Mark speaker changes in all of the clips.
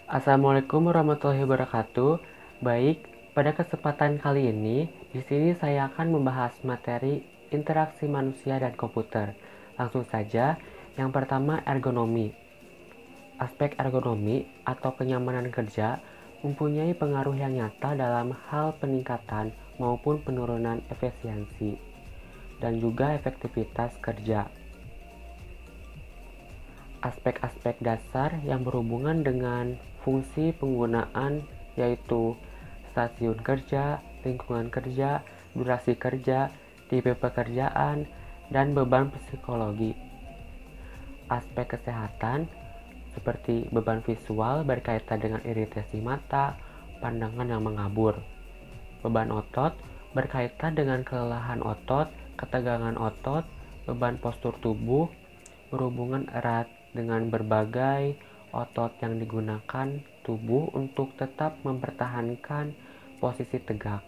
Speaker 1: Assalamualaikum warahmatullahi wabarakatuh. Baik, pada kesempatan kali ini, di sini saya akan membahas materi interaksi manusia dan komputer. Langsung saja, yang pertama ergonomi. Aspek ergonomi atau kenyamanan kerja mempunyai pengaruh yang nyata dalam hal peningkatan maupun penurunan efisiensi dan juga efektivitas kerja. Aspek-aspek dasar yang berhubungan dengan fungsi penggunaan yaitu stasiun kerja, lingkungan kerja, durasi kerja, tipe pekerjaan, dan beban psikologi. Aspek kesehatan seperti beban visual berkaitan dengan iritasi mata, pandangan yang mengabur. Beban otot berkaitan dengan kelelahan otot, ketegangan otot, beban postur tubuh, berhubungan erat dengan berbagai otot yang digunakan tubuh untuk tetap mempertahankan posisi tegak.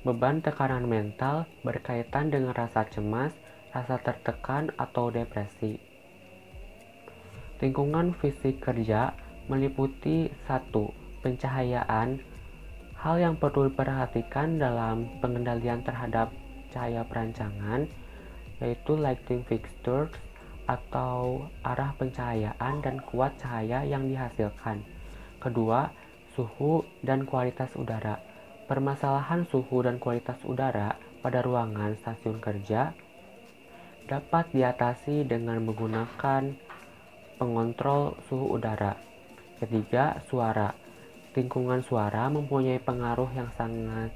Speaker 1: Beban tekanan mental berkaitan dengan rasa cemas, rasa tertekan, atau depresi. Lingkungan fisik kerja meliputi 1. Pencahayaan. Hal yang perlu diperhatikan dalam pengendalian terhadap cahaya perancangan yaitu lighting fixtures atau arah pencahayaan dan kuat cahaya yang dihasilkan. Kedua, suhu dan kualitas udara. Permasalahan suhu dan kualitas udara pada ruangan stasiun kerja dapat diatasi dengan menggunakan pengontrol suhu udara. Ketiga, suara. Lingkungan suara mempunyai pengaruh yang sangat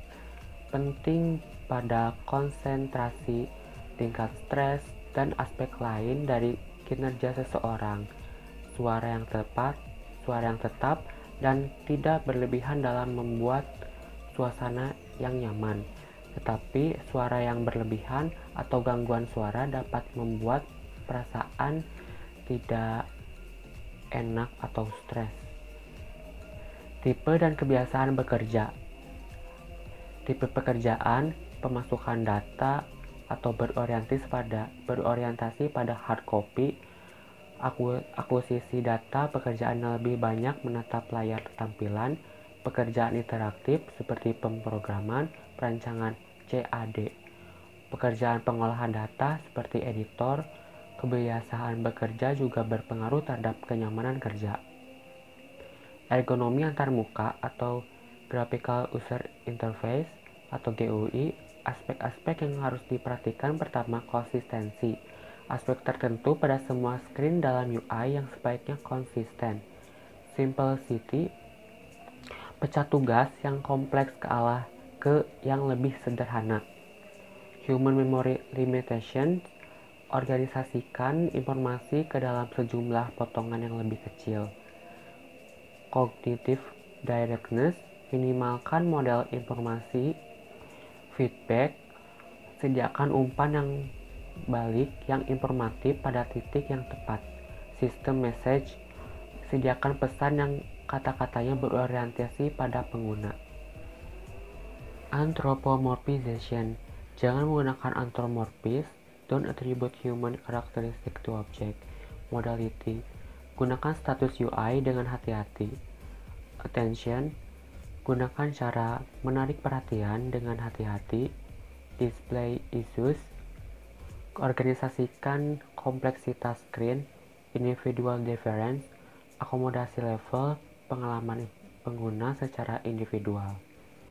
Speaker 1: penting pada konsentrasi, tingkat stres, dan aspek lain dari kinerja seseorang. Suara yang tetap, dan tidak berlebihan dalam membuat suasana yang nyaman. Tetapi suara yang berlebihan atau gangguan suara dapat membuat perasaan tidak enak atau stres. Tipe dan kebiasaan bekerja. Tipe pekerjaan, pemasukan data, atau berorientasi pada hard copy, akuisisi data, pekerjaan yang lebih banyak menatap layar tampilan, pekerjaan interaktif seperti pemrograman, perancangan CAD, pekerjaan pengolahan data seperti editor, kebiasaan bekerja juga berpengaruh terhadap kenyamanan kerja. Ergonomi antarmuka atau Graphical User Interface atau GUI, aspek-aspek yang harus diperhatikan pertama konsistensi. Aspek tertentu pada semua screen dalam UI yang sebaiknya konsisten. Simplicity, pecah tugas yang kompleks ke yang lebih sederhana. Human memory limitation, organisasikan informasi ke dalam sejumlah potongan yang lebih kecil. Cognitive directness, minimalkan model informasi. Feedback, sediakan umpan yang balik yang informatif pada titik yang tepat. System message, sediakan pesan yang kata-katanya berorientasi pada pengguna. Anthropomorphization, jangan menggunakan anthropomorphic, don't attribute human characteristic to object. Modality, gunakan status UI dengan hati-hati. Attention, gunakan cara menarik perhatian dengan hati-hati. Display issues, organisasikan kompleksitas screen. Individual difference, akomodasi level pengalaman pengguna secara individual.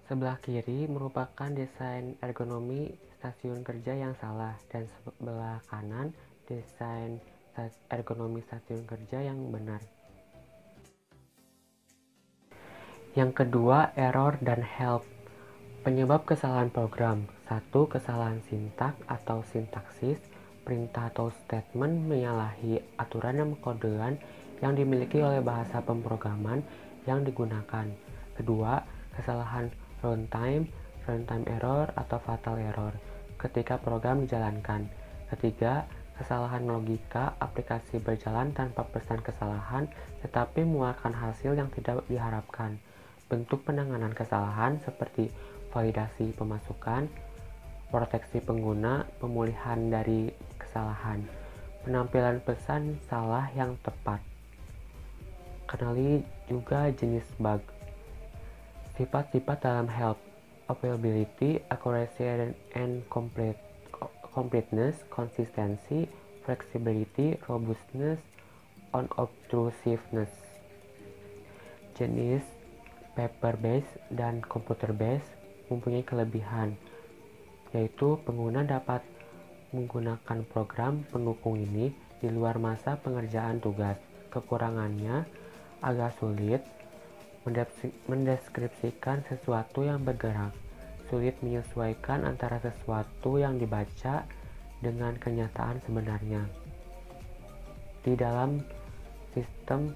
Speaker 1: Sebelah kiri merupakan desain ergonomi stasiun kerja yang salah dan sebelah kanan desain ergonomi stasiun kerja yang benar. Yang kedua, error dan help. Penyebab kesalahan program. 1. Kesalahan sintak atau sintaksis. Perintah atau statement menyalahi aturan dan kodean yang dimiliki oleh bahasa pemrograman yang digunakan. Kedua, kesalahan runtime error atau fatal error ketika program dijalankan. Ketiga, kesalahan logika aplikasi berjalan tanpa pesan kesalahan tetapi mengeluarkan hasil yang tidak diharapkan. Bentuk penanganan kesalahan seperti validasi pemasukan, proteksi pengguna, pemulihan dari kesalahan, penampilan pesan salah yang tepat. Kenali juga jenis bug. Sifat-sifat dalam help: availability, accuracy and completeness, consistency, flexibility, robustness, unobtrusiveness. Jenis paper-based dan computer-based mempunyai kelebihan, yaitu pengguna dapat menggunakan program pendukung ini di luar masa pengerjaan tugas. Kekurangannya agak sulit mendeskripsikan sesuatu yang bergerak, sulit menyesuaikan antara sesuatu yang dibaca dengan kenyataan sebenarnya. Di dalam sistem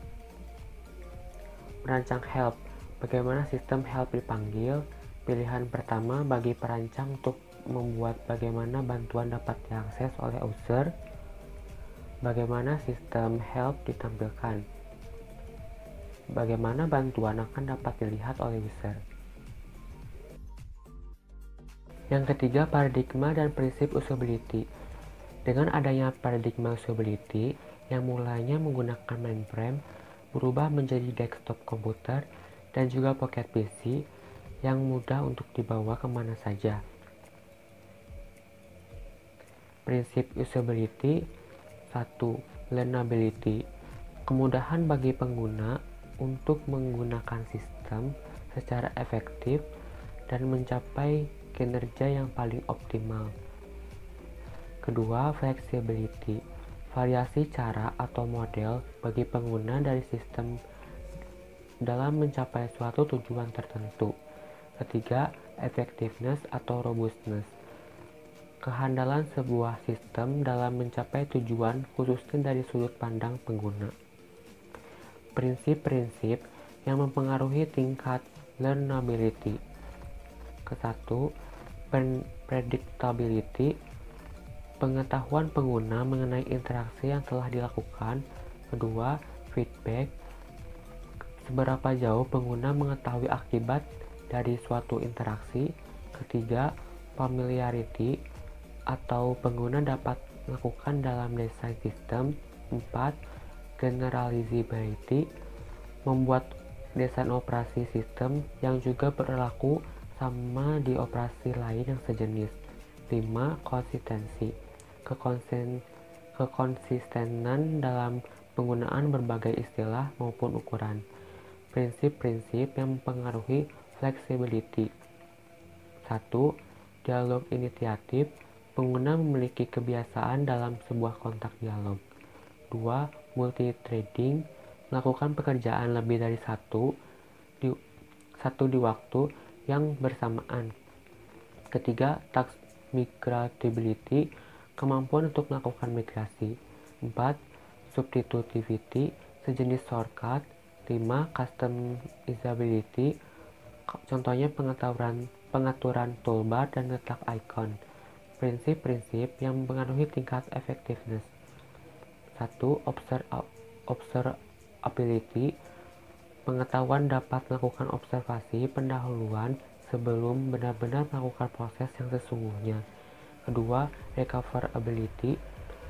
Speaker 1: merancang help, bagaimana sistem help dipanggil? Pilihan pertama bagi perancang untuk membuat bagaimana bantuan dapat diakses oleh user. Bagaimana sistem help ditampilkan? Bagaimana bantuan akan dapat dilihat oleh user. Yang ketiga, paradigma dan prinsip usability. Dengan adanya paradigma usability yang mulanya menggunakan mainframe berubah menjadi desktop komputer dan juga pocket PC yang mudah untuk dibawa kemana saja. Prinsip usability. 1. Learnability. Kemudahan bagi pengguna untuk menggunakan sistem secara efektif dan mencapai kinerja yang paling optimal. Kedua, flexibility. Variasi cara atau model bagi pengguna dari sistem dalam mencapai suatu tujuan tertentu. Ketiga, effectiveness atau robustness. Kehandalan sebuah sistem dalam mencapai tujuan khususnya dari sudut pandang pengguna. Prinsip-prinsip yang mempengaruhi tingkat learnability. Ke-1, predictability. Pengetahuan pengguna mengenai interaksi yang telah dilakukan. Kedua, feedback. Seberapa jauh pengguna mengetahui akibat dari suatu interaksi. Ketiga, familiarity atau pengguna dapat melakukan dalam desain sistem. 4. Generalizability. Membuat desain operasi sistem yang juga berlaku sama di operasi lain yang sejenis. 5. Konsistensi. Kekonsistenan dalam penggunaan berbagai istilah maupun ukuran. Prinsip-prinsip yang mempengaruhi flexibility. 1. Dialog inisiatif. Pengguna memiliki kebiasaan dalam sebuah kontak dialog. 2. Multi-threading. Melakukan pekerjaan lebih dari satu di waktu yang bersamaan. Ketiga, task migratability. Kemampuan untuk melakukan migrasi. 4. Substitutivity, sejenis shortcut. 5. Customizability, contohnya pengaturan toolbar dan letak icon. Prinsip-prinsip yang mempengaruhi tingkat effectiveness. 1. Observability. Pengetahuan dapat melakukan observasi pendahuluan sebelum benar-benar melakukan proses yang sesungguhnya. Kedua, recoverability.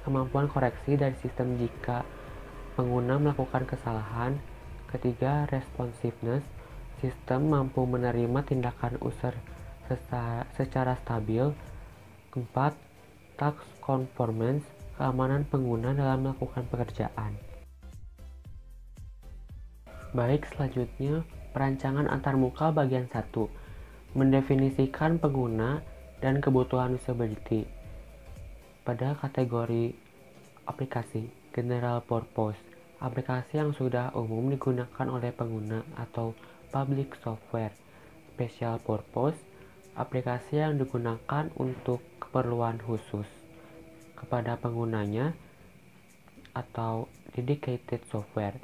Speaker 1: Kemampuan koreksi dari sistem jika pengguna melakukan kesalahan. Ketiga, responsiveness. Sistem mampu menerima tindakan user secara stabil. Keempat, task conformance. Keamanan pengguna dalam melakukan pekerjaan. Baik, selanjutnya perancangan antarmuka bagian 1. Mendefinisikan pengguna dan kebutuhan usability. Pada kategori aplikasi general purpose, aplikasi yang sudah umum digunakan oleh pengguna atau public software. Special purpose, aplikasi yang digunakan untuk keperluan khusus kepada penggunanya atau dedicated software.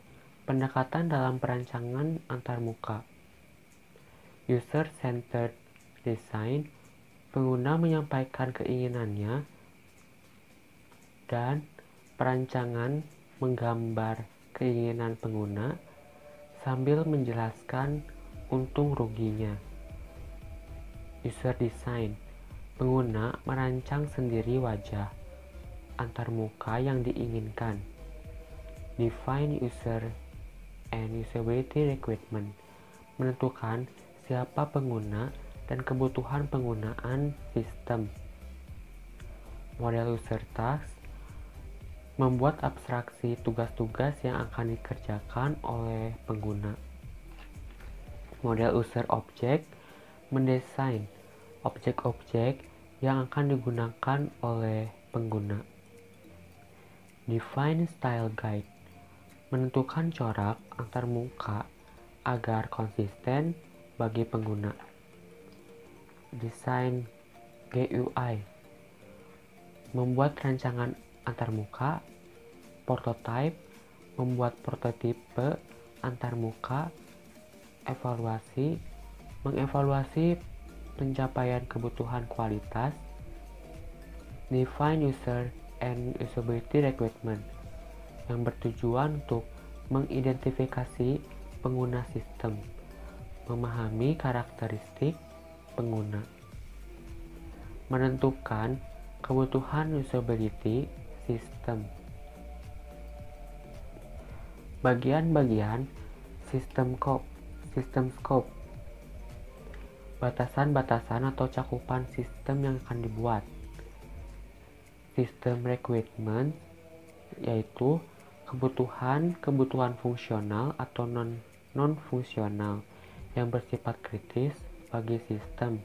Speaker 1: Pendekatan dalam perancangan antarmuka. User-centered design. Pengguna menyampaikan keinginannya dan perancangan menggambar keinginan pengguna sambil menjelaskan untung ruginya. User design. Pengguna merancang sendiri wajah antarmuka yang diinginkan. Define user and Usability Requirement, menentukan siapa pengguna dan kebutuhan penggunaan sistem. Model User Task membuat abstraksi tugas-tugas yang akan dikerjakan oleh pengguna. Model User Object mendesain objek-objek yang akan digunakan oleh pengguna. Define Style Guide menentukan corak antarmuka agar konsisten bagi pengguna. Desain GUI membuat rancangan antarmuka. Prototype membuat prototipe antarmuka. Evaluasi mengevaluasi pencapaian kebutuhan kualitas. Define User and Usability Requirement yang bertujuan untuk mengidentifikasi pengguna sistem, memahami karakteristik pengguna, menentukan kebutuhan usability sistem. Bagian-bagian sistem scope, batasan-batasan atau cakupan sistem yang akan dibuat. Sistem requirement yaitu kebutuhan fungsional atau non-fungsional yang bersifat kritis bagi sistem.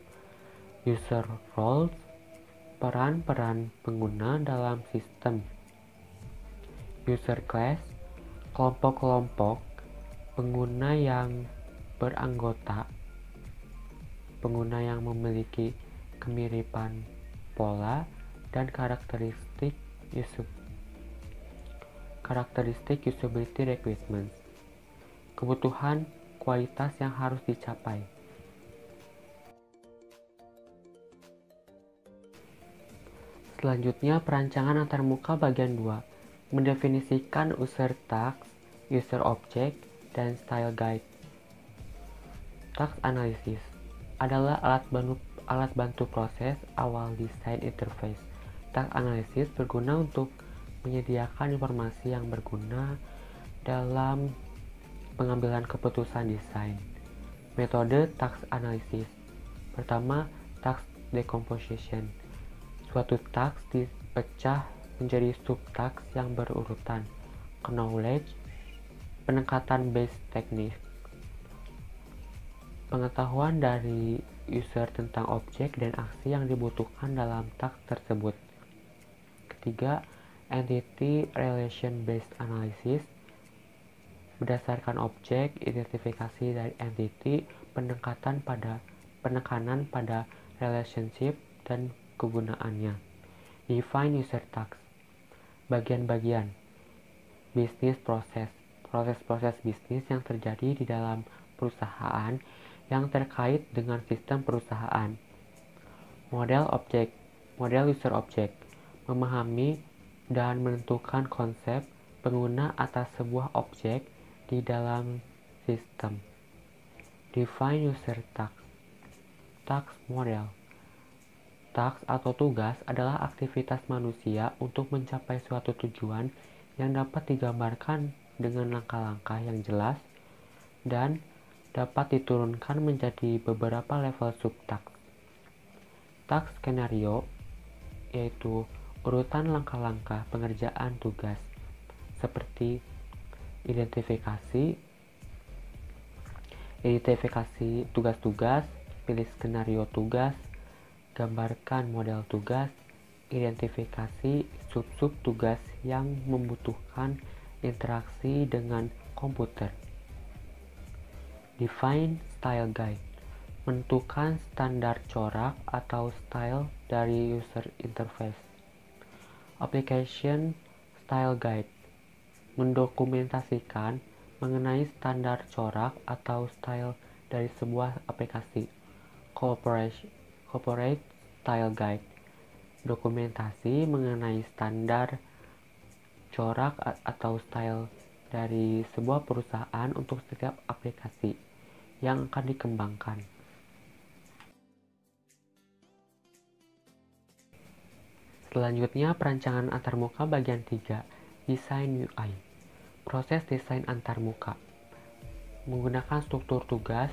Speaker 1: User roles, peran-peran pengguna dalam sistem. User class, kelompok-kelompok pengguna yang beranggota, pengguna yang memiliki kemiripan pola dan karakteristik usability requirements, kebutuhan kualitas yang harus dicapai. Selanjutnya, perancangan antarmuka bagian 2, mendefinisikan user task, user object, dan style guide. Task analysis adalah alat bantu proses awal desain interface. Task analysis berguna untuk menyediakan informasi yang berguna dalam pengambilan keputusan desain. Metode task analysis. Pertama, task decomposition. Suatu task dipecah menjadi subtask yang berurutan. Knowledge, pendekatan base teknik. Pengetahuan dari user tentang objek dan aksi yang dibutuhkan dalam task tersebut. Ketiga, entity relation based analysis. Berdasarkan objek, identifikasi dari entity, penekanan pada relationship dan kegunaannya. Define user task. Bagian-bagian bisnis proses-proses bisnis yang terjadi di dalam perusahaan yang terkait dengan sistem perusahaan. Model user object, memahami dan menentukan konsep pengguna atas sebuah objek di dalam sistem. Define user task. Task model. Task atau tugas adalah aktivitas manusia untuk mencapai suatu tujuan yang dapat digambarkan dengan langkah-langkah yang jelas dan dapat diturunkan menjadi beberapa level subtask. Task skenario yaitu urutan langkah-langkah pengerjaan tugas seperti identifikasi tugas-tugas, pilih skenario tugas, gambarkan model tugas, identifikasi sub-sub tugas yang membutuhkan interaksi dengan komputer. Define style guide, menentukan standar corak atau style dari user interface. Application style guide, mendokumentasikan mengenai standar corak atau style dari sebuah aplikasi. Corporate style guide, dokumentasi mengenai standar corak atau style dari sebuah perusahaan untuk setiap aplikasi yang akan dikembangkan. Selanjutnya, perancangan antarmuka bagian 3, desain UI. Proses desain antarmuka. Menggunakan struktur tugas,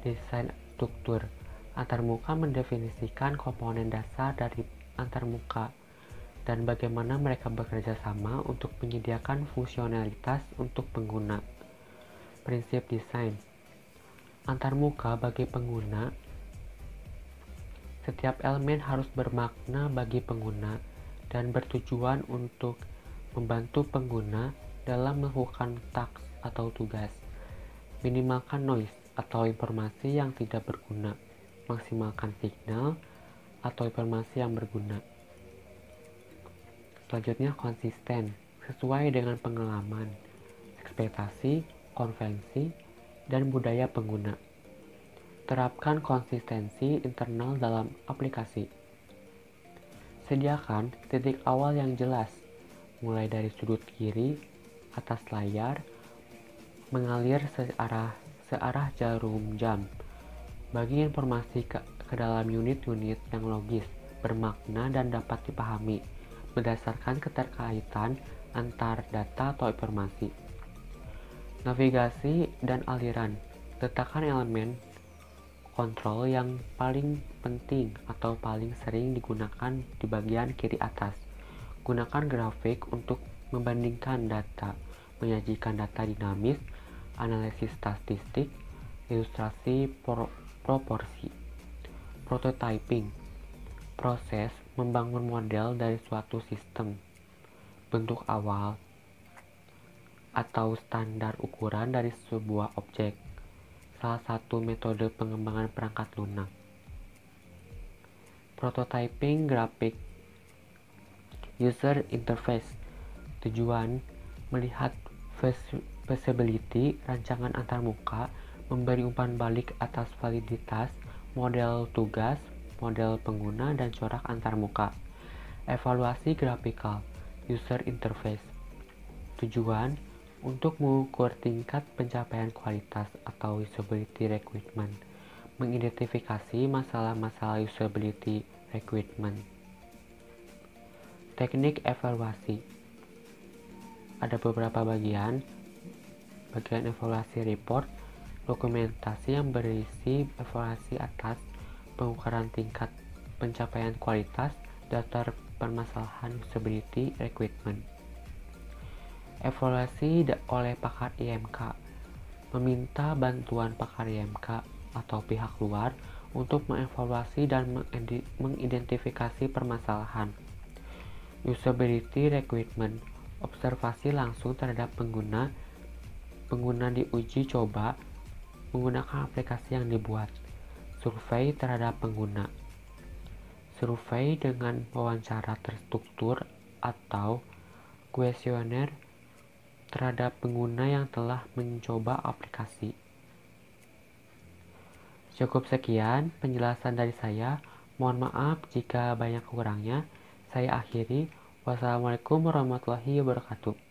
Speaker 1: desain struktur antarmuka mendefinisikan komponen dasar dari antarmuka dan bagaimana mereka bekerja sama untuk menyediakan fungsionalitas untuk pengguna. Prinsip desain antarmuka bagi pengguna. Setiap elemen harus bermakna bagi pengguna dan bertujuan untuk membantu pengguna dalam melakukan taks atau tugas. Minimalkan noise atau informasi yang tidak berguna. Maksimalkan signal atau informasi yang berguna. Selanjutnya konsisten, sesuai dengan pengalaman, ekspektasi, konvensi, dan budaya pengguna. Terapkan konsistensi internal dalam aplikasi. Sediakan titik awal yang jelas, mulai dari sudut kiri atas layar, mengalir searah jarum jam. Bagi informasi ke dalam unit-unit yang logis, bermakna dan dapat dipahami berdasarkan keterkaitan antar data atau informasi. Navigasi dan aliran. Letakkan elemen kontrol yang paling penting atau paling sering digunakan di bagian kiri atas. Gunakan grafik untuk membandingkan data, menyajikan data dinamis, analisis statistik, ilustrasi proporsi. Prototyping, proses membangun model dari suatu sistem, bentuk awal, atau standar ukuran dari sebuah objek. Salah satu metode pengembangan perangkat lunak. Prototyping grafik user interface. Tujuan melihat feasibility rancangan antarmuka, memberi umpan balik atas validitas model tugas, model pengguna, dan corak antarmuka. Evaluasi grafikal user interface. Tujuan untuk mengukur tingkat pencapaian kualitas atau usability requirement, mengidentifikasi masalah-masalah usability requirement. Teknik evaluasi. Ada beberapa bagian evaluasi report, dokumentasi yang berisi evaluasi atas pengukuran tingkat pencapaian kualitas, daftar permasalahan usability requirement. Evaluasi oleh pakar IMK, meminta bantuan pakar IMK atau pihak luar untuk mengevaluasi dan mengidentifikasi permasalahan. Usability requirement, observasi langsung terhadap pengguna diuji coba menggunakan aplikasi yang dibuat. Survei terhadap pengguna, survei dengan wawancara terstruktur atau kuesioner terhadap pengguna yang telah mencoba aplikasi. Cukup sekian penjelasan dari saya. Mohon maaf jika banyak kurangnya. Saya akhiri. Wassalamualaikum warahmatullahi wabarakatuh.